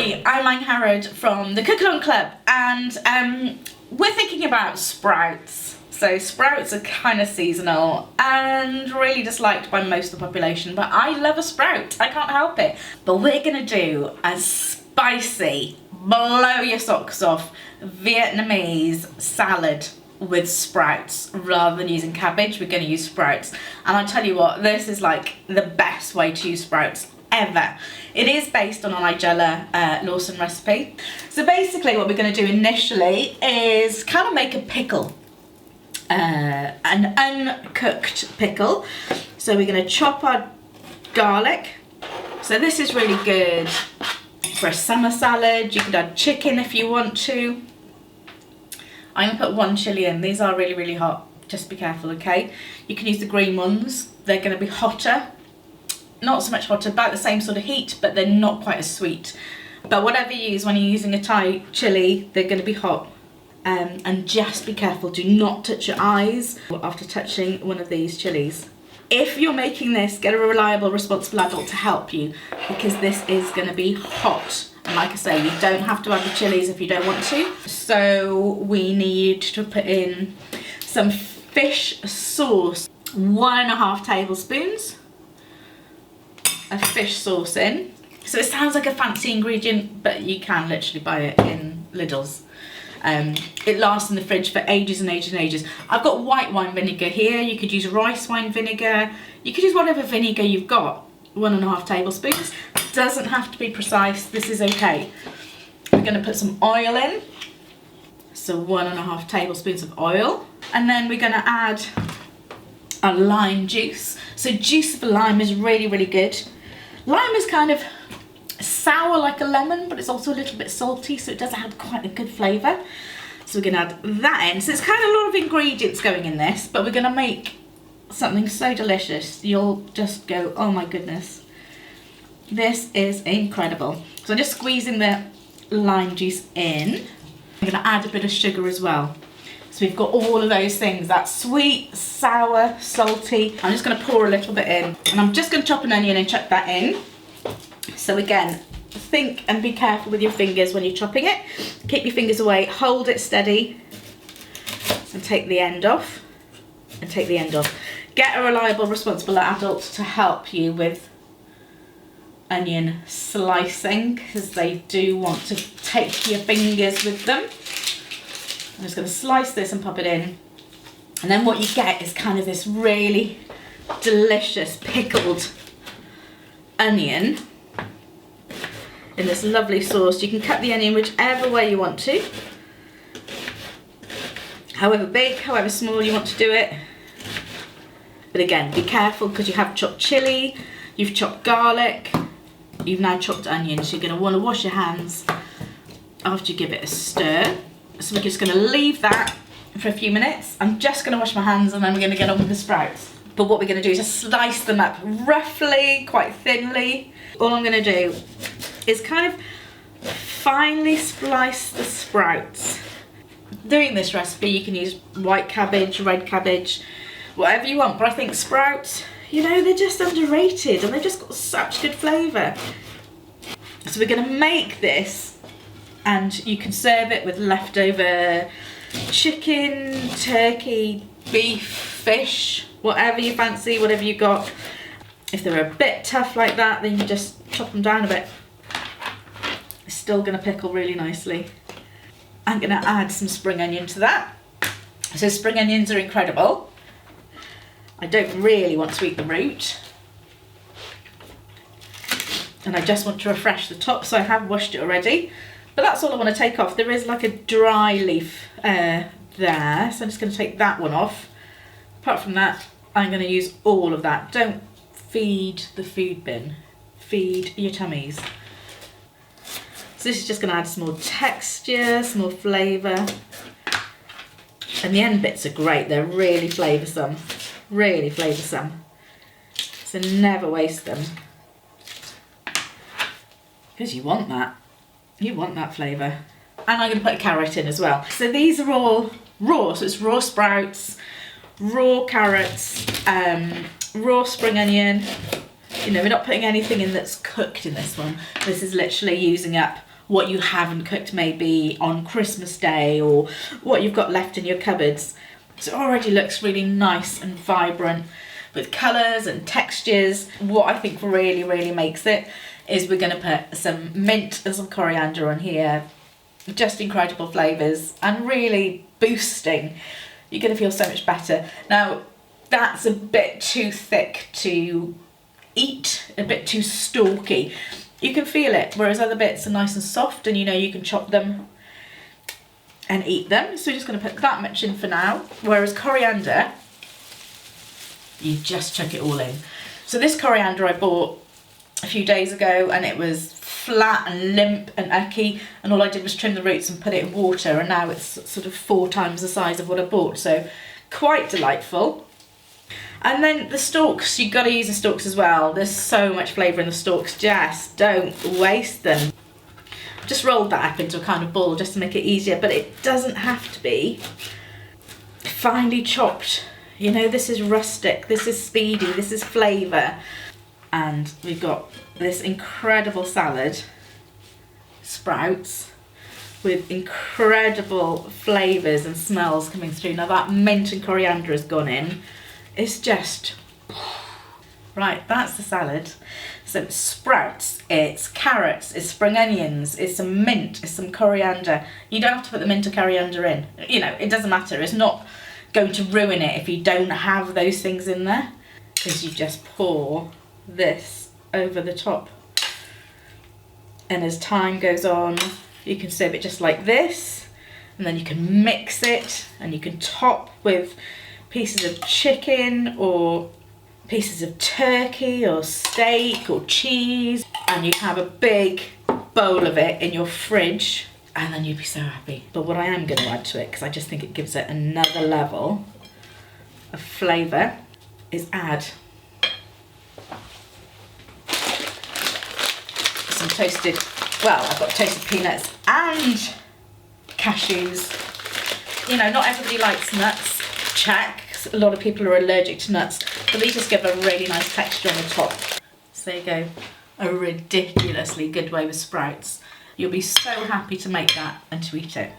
Hi, I'm Anne Harrod from the Cook Along Club, and we're thinking about sprouts. So sprouts are kind of seasonal and really disliked by most of the population, but I love a sprout, I can't help it. But we're gonna do a spicy, blow your socks off Vietnamese salad with sprouts. Rather than using cabbage, we're going to use sprouts, and I tell you what, this is like the best way to use sprouts ever. It is based on a Nigella Lawson recipe. So basically what we're going to do initially is kind of make a pickle, an uncooked pickle. So we're going to chop our garlic. So this is really good for a summer salad. You could add chicken if you want to. I'm going to put one chilli in. These are really, really hot. Just be careful, okay? You can use the green ones. They're going to be hotter. Not so much hotter, about the same sort of heat, but they're not quite as sweet. But whatever you use when you're using a Thai chilli, they're going to be hot. And just be careful. Do not touch your eyes after touching one of these chilies. If you're making this, get a reliable, responsible adult to help you, because this is going to be hot. And like I say, you don't have to add the chilies if you don't want to. So we need to put in some fish sauce. 1.5 tablespoons of fish sauce in. So it sounds like a fancy ingredient, but you can literally buy it in Lidl's. It lasts in the fridge for ages and ages and ages. I've got white wine vinegar here. You could use rice wine vinegar. You could use whatever vinegar you've got. 1.5 tablespoons. Doesn't have to be precise. This is okay. We're going to put some oil in. So 1.5 tablespoons of oil. And then we're going to add a lime juice. So juice of a lime is really, really good. Lime is kind of sour like a lemon, but it's also a little bit salty, so it does have quite a good flavour. So we're going to add that in. So it's kind of a lot of ingredients going in this, but we're going to make something so delicious. You'll just go, oh my goodness. This is incredible. So I'm just squeezing the lime juice in. I'm going to add a bit of sugar as well. So we've got all of those things, that sweet, sour, salty. I'm just going to pour a little bit in, and I'm just going to chop an onion and chuck that in. So again, think and be careful with your fingers when you're chopping it. Keep your fingers away, hold it steady, and take the end off, and take the end off. Get a reliable, responsible adult to help you with onion slicing, because they do want to take your fingers with them. I'm just going to slice this and pop it in, and then what you get is kind of this really delicious pickled onion in this lovely sauce. You can cut the onion whichever way you want to, however big, however small you want to do it. But again, be careful, because you have chopped chilli, you've chopped garlic, you've now chopped onions. So you're going to want to wash your hands after you give it a stir. So we're just going to leave that for a few minutes. I'm just going to wash my hands, and then we're going to get on with the sprouts. But what we're going to do is just slice them up roughly, quite thinly. All I'm going to do is kind of finely slice the sprouts. Doing this recipe, you can use white cabbage, red cabbage, whatever you want, but I think sprouts, you know, they're just underrated, and they've just got such good flavour. So we're going to make this, and you can serve it with leftover chicken, turkey, beef, fish, whatever you fancy, whatever you got. If they're a bit tough like that, then you just chop them down a bit. It's still going to pickle really nicely. I'm going to add some spring onion to that. So spring onions are incredible. I don't really want to eat the root, and I just want to refresh the top, so I have washed it already, but that's all I want to take off. There is like a dry leaf there, so I'm just going to take that one off. Apart from that, I'm going to use all of that. Don't feed the food bin, feed your tummies. So this is just going to add some more texture, some more flavour, and the end bits are great. They're really flavoursome. Really flavoursome, so never waste them, because you want that flavour. And I'm going to put a carrot in as well. So these are all raw, so it's raw sprouts, raw carrots, raw spring onion. You know, we're not putting anything in that's cooked in this one. This is literally using up what you haven't cooked maybe on Christmas Day, or what you've got left in your cupboards. So it already looks really nice and vibrant with colours and textures. What I think really makes it is we're going to put some mint and some coriander on here. Just incredible flavours and really boosting. You're going to feel so much better. Now, that's a bit too thick to eat, a bit too stalky. You can feel it, whereas other bits are nice and soft, and you know you can chop them and eat them. So we're just going to put that much in for now. Whereas coriander, you just chuck it all in. So this coriander I bought a few days ago, and it was flat and limp and icky, and all I did was trim the roots and put it in water, and now it's sort of 4 times the size of what I bought. So quite delightful. And then the stalks, you've got to use the stalks as well. There's so much flavour in the stalks, just don't waste them. Just rolled that up into a kind of ball just to make it easier, but it doesn't have to be finely chopped. You know, this is rustic, this is speedy, this is flavour. And we've got this incredible salad, sprouts, with incredible flavours and smells coming through. Now that mint and coriander has gone in. It's just, right, that's the salad. So it's sprouts, it's carrots, it's spring onions, it's some mint, it's some coriander. You don't have to put the mint or coriander in. You know, it doesn't matter. It's not going to ruin it if you don't have those things in there, because you just pour this over the top. And as time goes on, you can serve it just like this, and then you can mix it, and you can top with pieces of chicken or pieces of turkey or steak or cheese, and you have a big bowl of it in your fridge, and then you'd be so happy. But what I am going to add to it, because I just think it gives it another level of flavour, is add some toasted, well, I've got toasted peanuts and cashews. You know, not everybody likes nuts, check. A lot of people are allergic to nuts, but they just give a really nice texture on the top. So there you go, a ridiculously good way with sprouts. You'll be so happy to make that and to eat it.